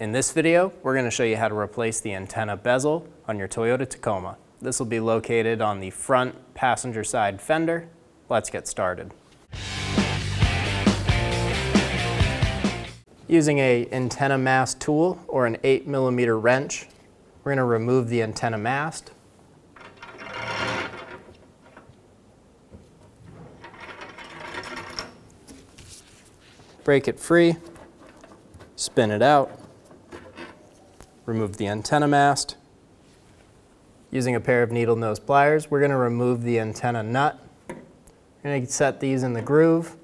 In this video, we're going to show you how to replace the antenna bezel on your Toyota Tacoma. This will be located on the front passenger side fender. Let's get started. Using an antenna mast tool or an 8mm wrench, we're going to remove the antenna mast. Break it free, spin it out, remove the antenna mast. Using a pair of needle nose pliers, we're going to remove the antenna nut. We're going to set these in the groove.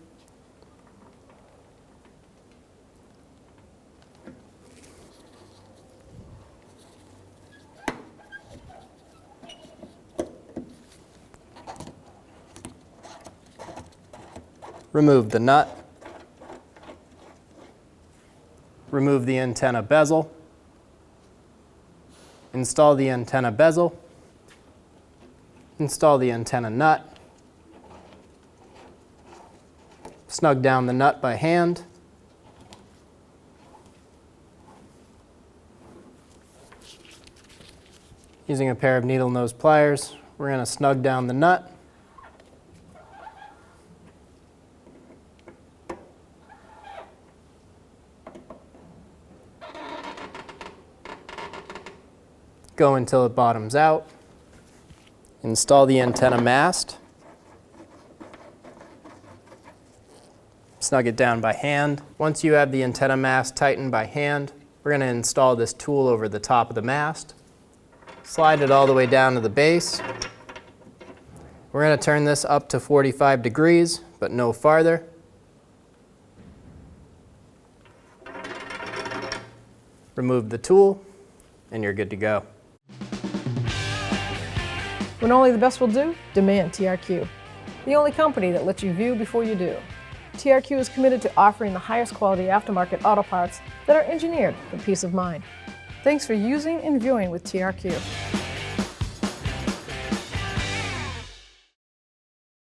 Remove the nut. Remove the antenna bezel. Install the antenna bezel. Install the antenna nut. Snug down the nut by hand. Using a pair of needle nose pliers, we're going to snug down the nut. Go until it bottoms out. Install the antenna mast. Snug it down by hand. Once you have the antenna mast tightened by hand, we're going to install this tool over the top of the mast. Slide it all the way down to the base. We're going to turn this up to 45 degrees, but no farther. Remove the tool, and you're good to go. When only the best will do, demand TRQ. The only company that lets you view before you do. TRQ is committed to offering the highest quality aftermarket auto parts that are engineered for peace of mind. Thanks for using and viewing with TRQ.